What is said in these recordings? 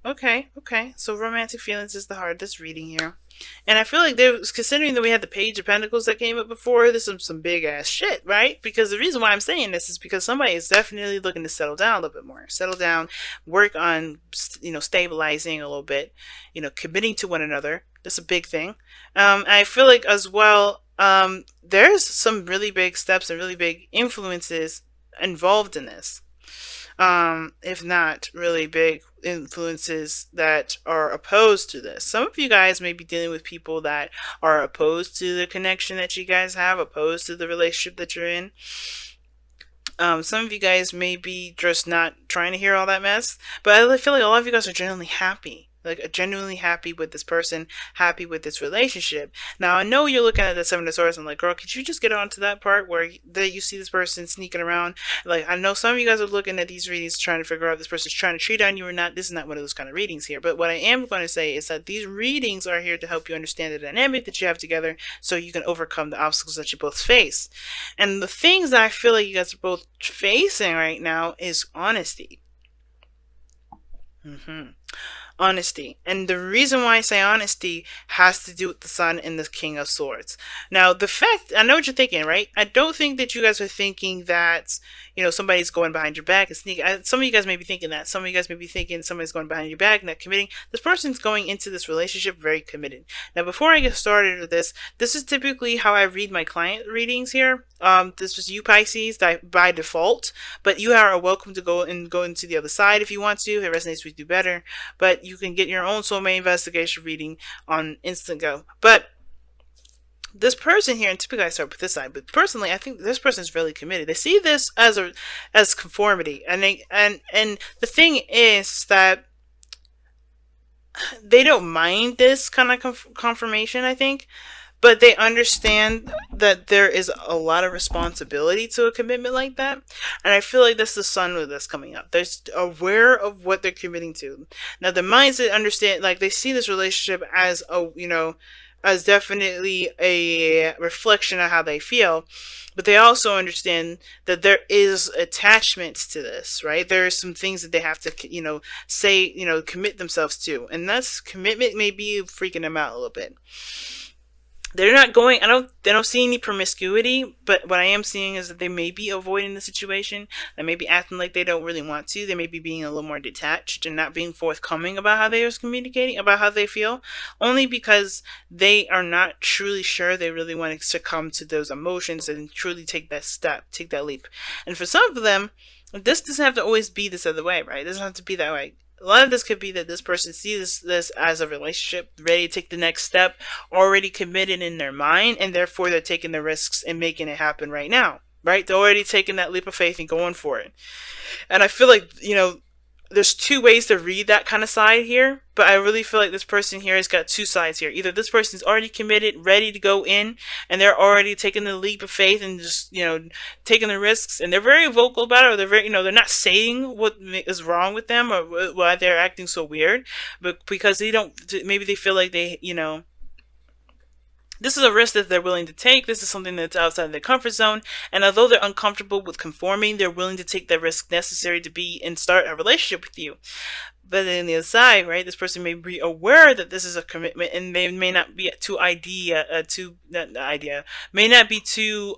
Okay, okay. So romantic feelings is the hardest reading here. And I feel like there was, considering that we had the Page of Pentacles that came up before, this is some big ass shit, right? Because the reason why I'm saying this is because somebody is definitely looking to settle down a little bit more. Settle down, work on, stabilizing a little bit, committing to one another. That's a big thing. I feel like as well, there's some really big steps and really big influences involved in this, if not really big influences that are opposed to this. Some of you guys may be dealing with people that are opposed to the connection that you guys have, opposed to the relationship that you're in. Some of you guys may be just not trying to hear all that mess, but I feel like a lot of you guys are genuinely happy. Like, genuinely happy with this person, happy with this relationship. Now, I know you're looking at the Seven of Swords and like, girl, could you just get on to that part where that you see this person sneaking around? Like, I know some of you guys are looking at these readings trying to figure out if this person's trying to cheat on you or not. This is not one of those kind of readings here. But what I am going to say is that these readings are here to help you understand the dynamic that you have together so you can overcome the obstacles that you both face. And the things that I feel like you guys are both facing right now is honesty. Honesty. And the reason why I say honesty has to do with the Sun and the King of Swords. Now, the fact, I know what you're thinking, right? I don't think that you guys are thinking that, somebody's going behind your back and sneaking. Some of you guys may be thinking that. Some of you guys may be thinking somebody's going behind your back, not committing. This person's going into this relationship very committed. Now, before I get started with this is typically how I read my client readings here. This was you, Pisces, by default, but you are welcome to go into the other side if you want to. If it resonates with you better, but you can get your own soulmate investigation reading on instant go. But this person here, and typically I start with this side, but personally, I think this person is really committed. They see this as conformity, and the thing is that they don't mind this kind of confirmation, I think, but they understand that there is a lot of responsibility to a commitment like that. And I feel like that's the Sun with this coming up. They're aware of what they're committing to. Now the mindset understand, like, they see this relationship as as definitely a reflection of how they feel, but they also understand that there is attachments to this, right? There are some things that they have to, say, commit themselves to, and that's commitment may be freaking them out a little bit. They're not going, they don't see any promiscuity, but what I am seeing is that they may be avoiding the situation. They may be acting like they don't really want to. They may be being a little more detached and not being forthcoming about how they are communicating, about how they feel, only because they are not truly sure they really want to succumb to those emotions and truly take that step, take that leap. And for some of them, this doesn't have to always be this other way, right? It doesn't have to be that way. A lot of this could be that this person sees this as a relationship, ready to take the next step, already committed in their mind, and therefore they're taking the risks and making it happen right now, right? They're already taking that leap of faith and going for it. And I feel like, there's two ways to read that kind of side here, but I really feel like this person here has got two sides here. Either this person's already committed, ready to go in, and they're already taking the leap of faith and just, taking the risks, and they're very vocal about it, or they're very, they're not saying what is wrong with them or why they're acting so weird, but because they don't, maybe they feel like they, this is a risk that they're willing to take. This is something that's outside their comfort zone. And although they're uncomfortable with conforming, they're willing to take the risk necessary to be and start a relationship with you. But then on the other side, right, this person may be aware that this is a commitment, and they may not be may not be too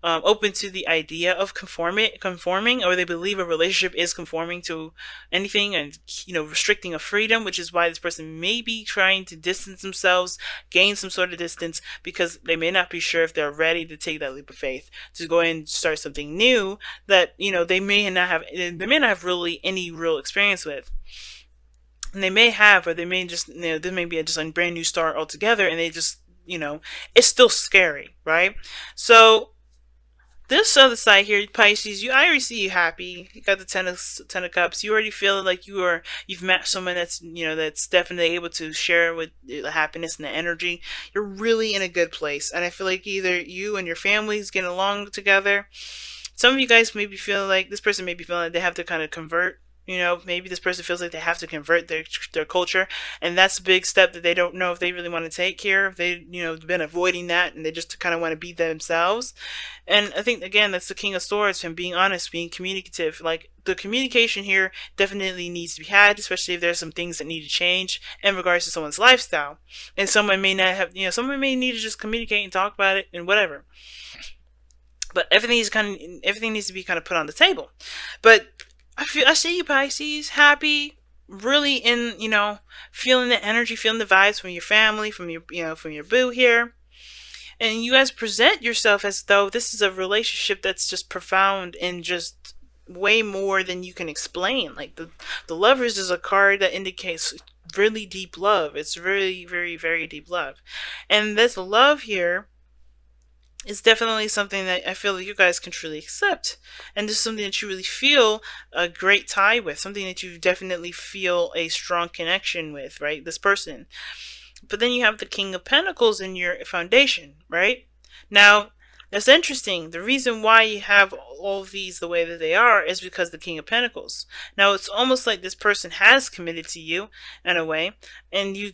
open to the idea of conforming, or they believe a relationship is conforming to anything and, restricting a freedom, which is why this person may be trying to distance themselves, gain some sort of distance, because they may not be sure if they're ready to take that leap of faith to go and start something new that, they may not have really any real experience with. And they may have, or they may just, this may be just a brand new start altogether, and they just, it's still scary, right? So this other side here, Pisces, I already see you happy. You got the ten of Cups. You already feel like you've met someone that's, that's definitely able to share with the happiness and the energy. You're really in a good place, and I feel like either you and your families getting along together. Some of you guys may be feeling like this person may be feeling like they have to kind of convert. Maybe this person feels like they have to convert their culture, and that's a big step that they don't know if they really want to take here. If they, been avoiding that, and they just kind of want to be themselves. And I think, again, that's the King of Swords, him being honest, being communicative. Like, the communication here definitely needs to be had, especially if there's some things that need to change in regards to someone's lifestyle. And someone may not have, someone may need to just communicate and talk about it and whatever. But everything needs to be kind of put on the table. But I see you, Pisces, happy, really in, feeling the energy, feeling the vibes from your family, from your, from your boo here. And you guys present yourself as though this is a relationship that's just profound and just way more than you can explain. Like the Lovers is a card that indicates really deep love. It's really, very, very deep love. And this love here is definitely something that I feel that you guys can truly accept. And this is something that you really feel a great tie with, something that you definitely feel a strong connection with, right? This person. But then you have the King of Pentacles in your foundation, right? Now, that's interesting. The reason why you have all of these the way that they are is because the King of Pentacles. Now, it's almost like this person has committed to you in a way, and you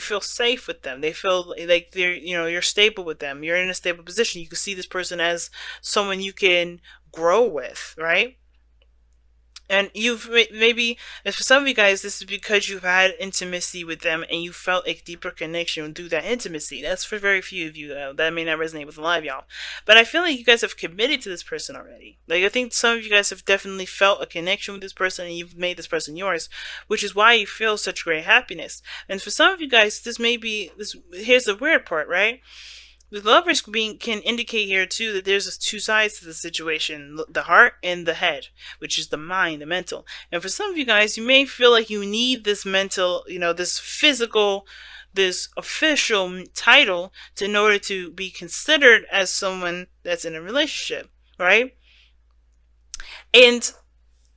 feel safe with them. They feel like they're, you're stable with them. You're in a stable position. You can see this person as someone you can grow with, right? And you've maybe, for some of you guys, this is because you've had intimacy with them and you felt a deeper connection through that intimacy. That's for very few of you, though. That may not resonate with a lot of y'all. But I feel like you guys have committed to this person already. Like, I think some of you guys have definitely felt a connection with this person and you've made this person yours, which is why you feel such great happiness. And for some of you guys, here's the weird part, right? The Lovers can indicate here too that there's two sides to the situation, the heart and the head, which is the mind, the mental. And for some of you guys, you may feel like you need this mental, this physical, this official title in order to be considered as someone that's in a relationship, right? And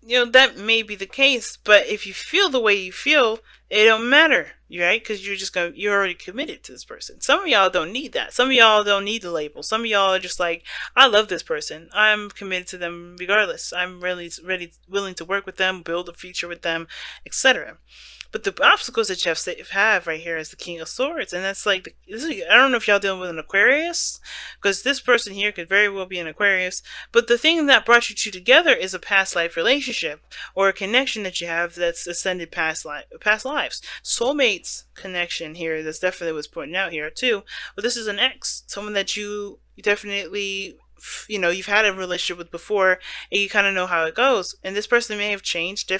that may be the case, but if you feel the way you feel, it don't matter, right? Because you're already committed to this person. Some of y'all don't need that. Some of y'all don't need the label. Some of y'all are just like, I love this person. I'm committed to them regardless. I'm really willing to work with them, build a future with them, etc. But the obstacles that you have right here is the King of Swords, and that's like I don't know if y'all dealing with an Aquarius, because this person here could very well be an Aquarius. But the thing that brought you two together is a past life relationship or a connection that you have that's ascended past lives. Soulmates connection here. That's definitely what's pointing out here too. But this is an ex, someone that you definitely you've had a relationship with before and you kind of know how it goes. And this person may have changed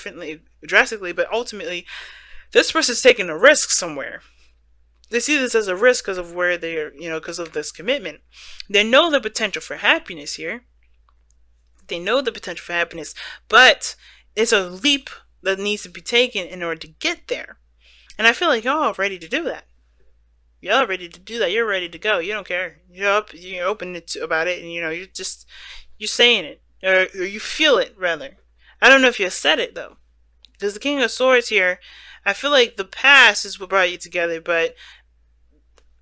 drastically, but ultimately this person's taking a risk somewhere. They see this as a risk because of where they're, because of this commitment. They know the potential for happiness here. They know the potential for happiness, but it's a leap that needs to be taken in order to get there. And I feel like y'all are ready to do that. Y'all ready to do that. You're ready to go. You don't care. You're open about it, and you're saying it, or you feel it rather. I don't know if you said it though, because the King of Swords here, I feel like the past is what brought you together, but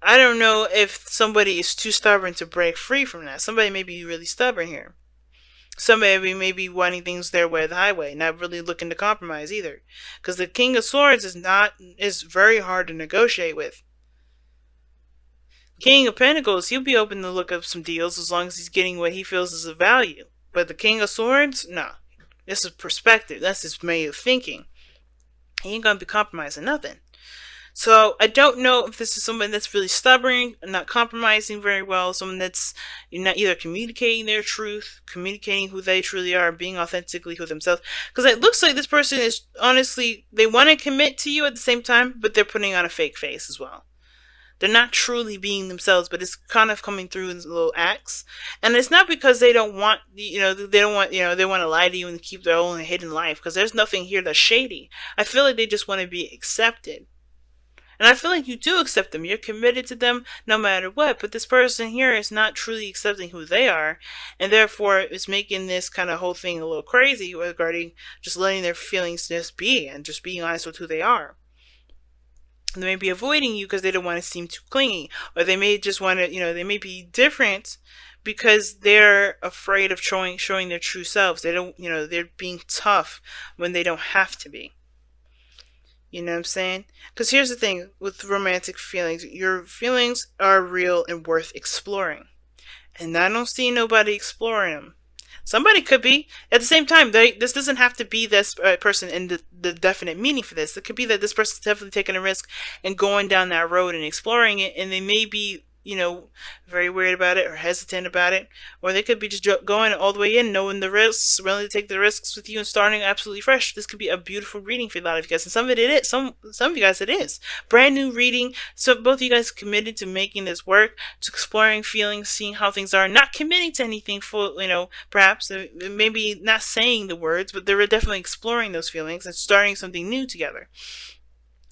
I don't know if somebody is too stubborn to break free from that. Somebody may be really stubborn here. Somebody may be wanting things their way, the highway, not really looking to compromise either, because the King of Swords is very hard to negotiate with. King of Pentacles, he'll be open to look up some deals as long as he's getting what he feels is of value. But the King of Swords, no. This is perspective. That's his way of thinking. He ain't gonna be compromising nothing. So I don't know if this is someone that's really stubborn, not compromising very well, someone that's not either communicating their truth, communicating who they truly are, being authentically who themselves. Because it looks like this person is honestly, they want to commit to you at the same time, but they're putting on a fake face as well. They're not truly being themselves, but it's kind of coming through in little acts. And it's not because they don't want, they want to lie to you and keep their own hidden life, because there's nothing here that's shady. I feel like they just want to be accepted. And I feel like you do accept them. You're committed to them no matter what. But this person here is not truly accepting who they are. And therefore, it's making this kind of whole thing a little crazy regarding just letting their feelings just be and just being honest with who they are. They may be avoiding you because they don't want to seem too clingy. Or they may just want to, they may be different because they're afraid of showing their true selves. They don't, they're being tough when they don't have to be. You know what I'm saying? Because here's the thing with romantic feelings. Your feelings are real and worth exploring. And I don't see nobody exploring them. Somebody could be. At the same time, this doesn't have to be this person in the definite meaning for this. It could be that this person's definitely taking a risk and going down that road and exploring it, and they may be, very worried about it or hesitant about it, or they could be just going all the way in, knowing the risks, willing to take the risks with you and starting absolutely fresh. This could be a beautiful reading for a lot of you guys, and some of it is. Some of you guys it is brand new reading. So both of you guys committed to making this work, to exploring feelings, seeing how things are, not committing to anything full. Perhaps maybe not saying the words, but they were definitely exploring those feelings and starting something new together.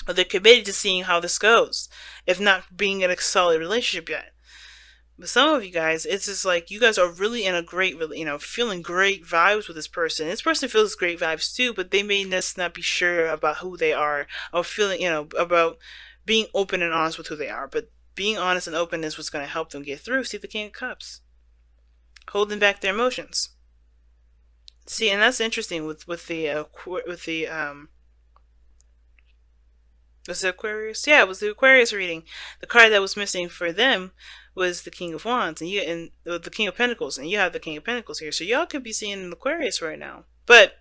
They're committed to seeing how this goes, if not being in a solid relationship yet. But some of you guys, it's just like you guys are really in a great, feeling great vibes with this person. This person feels great vibes too, but they may just not be sure about who they are, or feeling, about being open and honest with who they are. But being honest and open is what's going to help them get through. See the King of Cups, holding back their emotions. See, and that's interesting was it Aquarius? Yeah, it was the Aquarius reading. The card that was missing for them was the King of Wands and the King of Pentacles, and you have the King of Pentacles here. So y'all could be seeing an Aquarius right now. But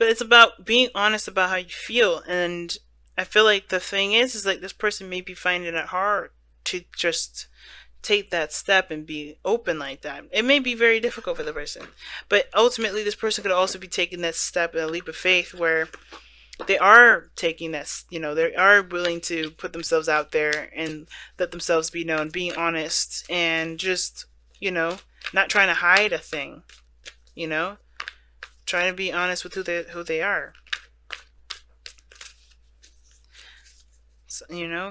it's about being honest about how you feel, and I feel like the thing is like this person may be finding it hard to just take that step and be open like that. It may be very difficult for the person, but ultimately this person could also be taking that step, a leap of faith, where they are taking that, they are willing to put themselves out there and let themselves be known, being honest and just, not trying to hide a thing, trying to be honest with who they are.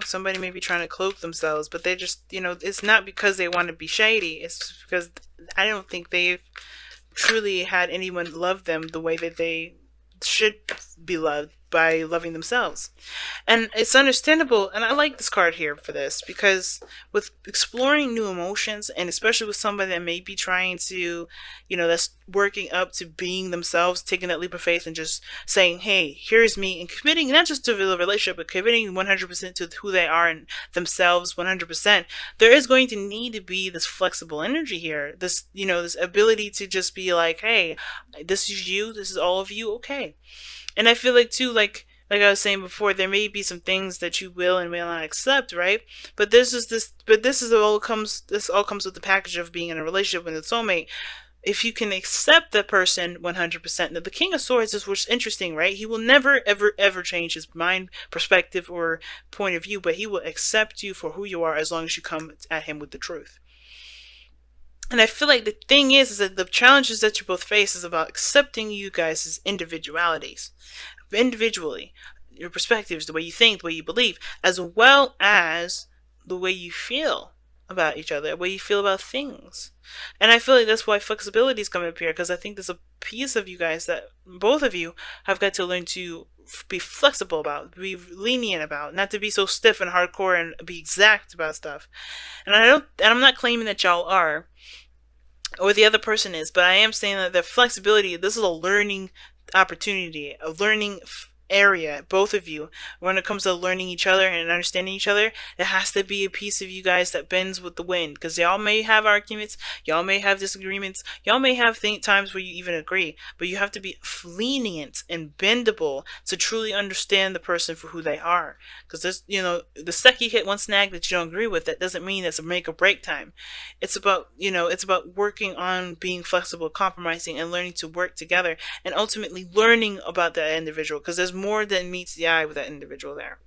Somebody may be trying to cloak themselves, but they just, it's not because they want to be shady. It's because I don't think they've truly had anyone love them the way that they should be loved, by loving themselves. And it's understandable, and I like this card here for this, because with exploring new emotions, and especially with somebody that may be trying to, that's working up to being themselves, taking that leap of faith and just saying, hey, here's me, and committing not just to the relationship, but committing 100% to who they are and themselves 100%, there is going to need to be this flexible energy here, this, this ability to just be like, hey, this is you, this is all of you, okay. And I feel like too, like I was saying before, there may be some things that you will and will not accept, right? But this all comes with the package of being in a relationship with a soulmate. If you can accept that person 100%, now the King of Swords is what's interesting, right? He will never, ever, ever change his mind, perspective, or point of view, but he will accept you for who you are as long as you come at him with the truth. And I feel like the thing is that the challenges that you both face is about accepting you guys as individualities. Individually, your perspectives, the way you think, the way you believe, as well as the way you feel about each other, the way you feel about things. And I feel like that's why flexibility is coming up here, because I think there's a piece of you guys that both of you have got to learn to be flexible about, be lenient about, not to be so stiff and hardcore and be exact about stuff. And I'm not claiming that y'all are, or the other person is, but I am saying that the flexibility, this is a learning opportunity, a learning area, both of you, when it comes to learning each other and understanding each other. It has to be a piece of you guys that bends with the wind, because y'all may have arguments, y'all may have disagreements, y'all may have times where you even agree, but you have to be lenient and bendable to truly understand the person for who they are. Because there's, the second you hit one snag that you don't agree with, that doesn't mean it's a make or break time. It's about, it's about working on being flexible, compromising, and learning to work together, and ultimately learning about that individual, because there's more than meets the eye with that individual there.